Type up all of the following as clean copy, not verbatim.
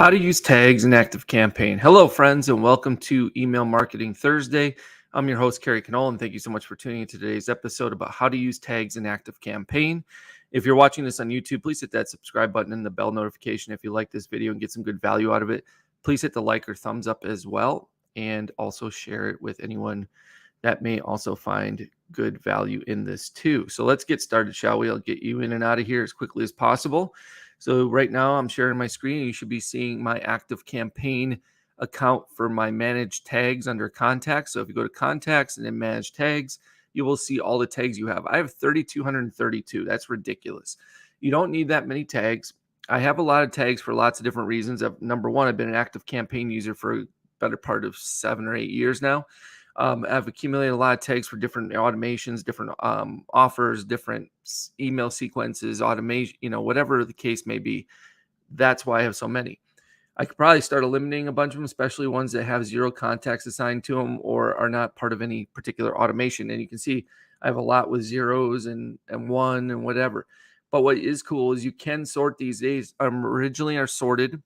How to use tags in ActiveCampaign. Hello, friends, and welcome to Email Marketing Thursday. I'm your host, Kerry, and thank you so much for tuning in to today's episode about how to use tags in ActiveCampaign. If you're watching this on YouTube, please hit that subscribe button and the bell notification if you like this video and get some good value out of it. Please hit the like or thumbs up as well, and also share it with anyone that may also find good value in this too. So let's get started, shall we? I'll get you in and out of here as quickly as possible. So right now I'm sharing my screen. You should be seeing my ActiveCampaign account for my managed tags under contacts. So if you go to contacts and then manage tags, you will see all the tags you have. I have 3,232. That's ridiculous. You don't need that many tags. I have a lot of tags for lots of different reasons. Number one, I've been an ActiveCampaign user for a better part of 7 or 8 years now. I've accumulated a lot of tags for different automations, different offers, different email sequences, automation, whatever the case may be. That's why I have so many. I could probably start eliminating a bunch of them, especially ones that have 0 contacts assigned to them or are not part of any particular automation. And you can see I have a lot with zeros and 1 and whatever. But what is cool is you can sort these days. Originally are sorted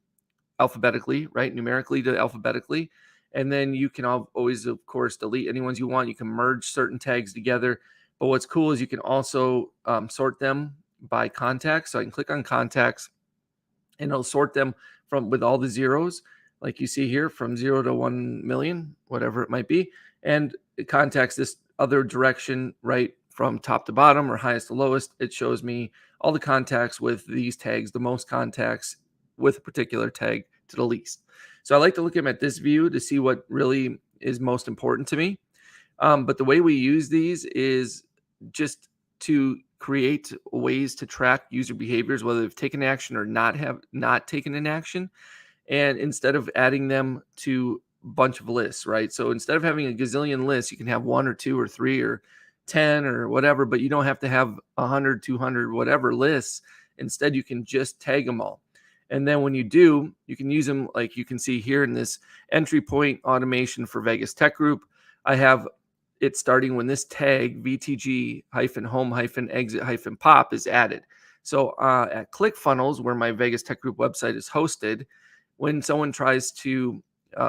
alphabetically, right? Numerically to alphabetically. And then you can always, of course, delete any ones you want. You can merge certain tags together. But what's cool is you can also sort them by contacts. So I can click on contacts and it'll sort them with all the zeros, like you see here, from 0 to 1 million, whatever it might be. And it contacts this other direction, right, from top to bottom or highest to lowest. It shows me all the contacts with these tags, the most contacts with a particular tag to the least. So I like to look at them at this view to see what really is most important to me. But the way we use these is just to create ways to track user behaviors, whether they've taken action or not taken an action. And instead of adding them to a bunch of lists, right? So instead of having a gazillion lists, you can have 1 or 2 or 3 or 10 or whatever, but you don't have to have 100, 200, whatever lists. Instead, you can just tag them all. And then when you do, you can use them like you can see here in this entry point automation for Vegas Tech Group. I have it starting when this tag VTG-home-exit-pop is added. So at ClickFunnels, where my Vegas Tech Group website is hosted, when someone tries to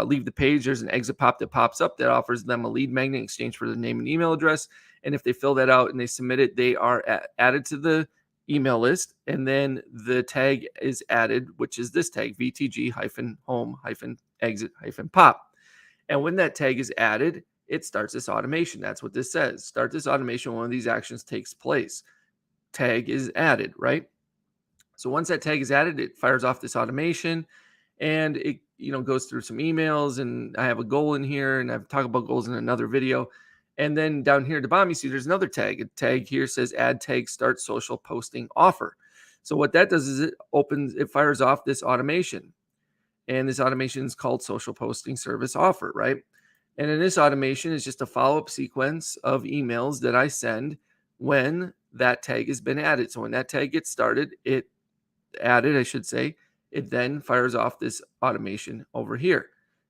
leave the page, there's an exit pop that pops up that offers them a lead magnet in exchange for the name and email address. And if they fill that out and they submit it, they are added to the email list, and then the tag is added, which is this tag, VTG-home-exit-pop. And when that tag is added, it starts this automation. That's what this says. Start this automation when one of these actions takes place. Tag is added, right? So once that tag is added, it fires off this automation, and it goes through some emails, and I have a goal in here, and I've talked about goals in another video. And then down here at the bottom, you see there's another tag. A tag here says add tag start social posting offer. So what that does is it fires off this automation. And this automation is called social posting service offer, right? And in this automation is just a follow-up sequence of emails that I send when that tag has been added. So when that tag gets started, it then fires off this automation over here.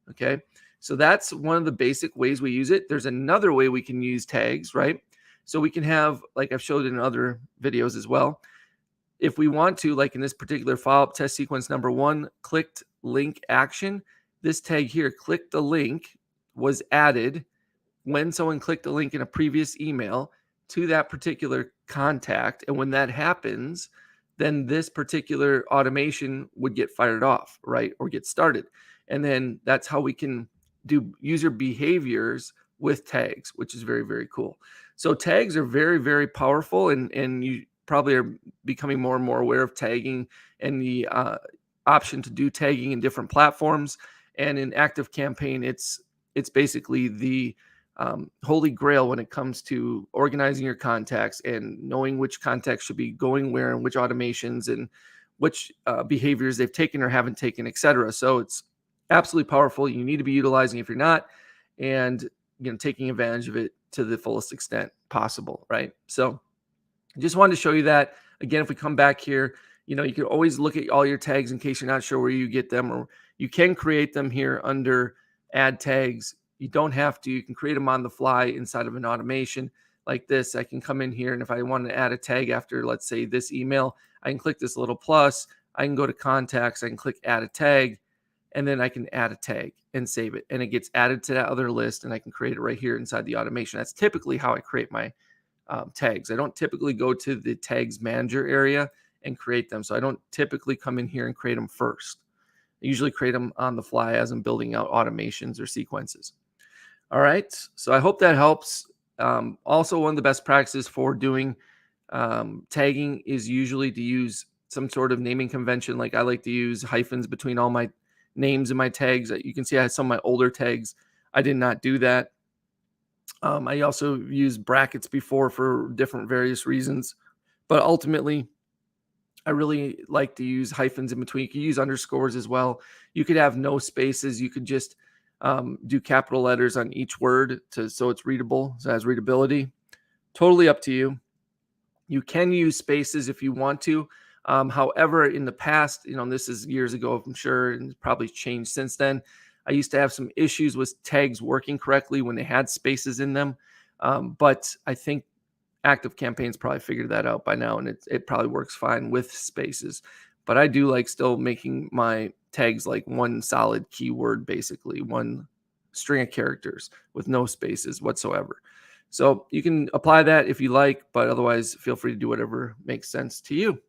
Okay. So that's one of the basic ways we use it. There's another way we can use tags, right? So we can have, like I've showed in other videos as well, if we want to, like in this particular follow-up test sequence number 1, clicked link action, this tag here, click the link, was added when someone clicked the link in a previous email to that particular contact. And when that happens, then this particular automation would get fired off, right? Or get started. And then that's how we can do user behaviors with tags, which is very, very cool. So tags are very, very powerful, and you probably are becoming more and more aware of tagging and the option to do tagging in different platforms. And in ActiveCampaign, it's basically the holy grail when it comes to organizing your contacts and knowing which contacts should be going where and which automations and which behaviors they've taken or haven't taken, etc. So it's absolutely powerful. You need to be utilizing if you're not, and taking advantage of it to the fullest extent possible, right? So I just wanted to show you that. Again, if we come back here, you can always look at all your tags in case you're not sure where you get them, or you can create them here under add tags. You don't have to. You can create them on the fly inside of an automation like this. I can come in here, and if I want to add a tag after, let's say, this email, I can click this little plus. I can go to contacts. I can click add a tag. and then I can add a tag and save it, and it gets added to that other list, and I can create it right here inside the automation. That's typically how I create my tags. I don't typically go to the tags manager area and create them. So I don't typically come in here and create them first. I usually create them on the fly as I'm building out automations or sequences. All right. So I hope that helps. Also, one of the best practices for doing tagging is usually to use some sort of naming convention. Like I like to use hyphens between all my names and my tags. You can see I have some of my older tags. I did not do that. I also used brackets before for different various reasons, but ultimately, I really like to use hyphens in between. You can use underscores as well. You could have no spaces. You could just do capital letters on each word so it's readable, so it has readability. Totally up to you. You can use spaces if you want to. However, in the past, this is years ago, I'm sure, and it's probably changed since then. I used to have some issues with tags working correctly when they had spaces in them. But I think ActiveCampaign's probably figured that out by now, and it probably works fine with spaces. But I do like still making my tags like one solid keyword, basically one string of characters with no spaces whatsoever. So you can apply that if you like, but otherwise feel free to do whatever makes sense to you.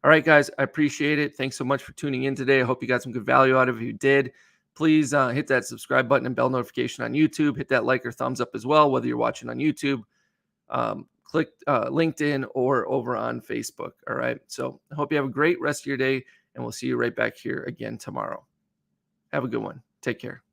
All right, guys, I appreciate it. Thanks so much for tuning in today. I hope you got some good value out of it. If you did, please hit that subscribe button and bell notification on YouTube. Hit that like or thumbs up as well, whether you're watching on YouTube, click LinkedIn, or over on Facebook. All right. So I hope you have a great rest of your day, and we'll see you right back here again tomorrow. Have a good one. Take care.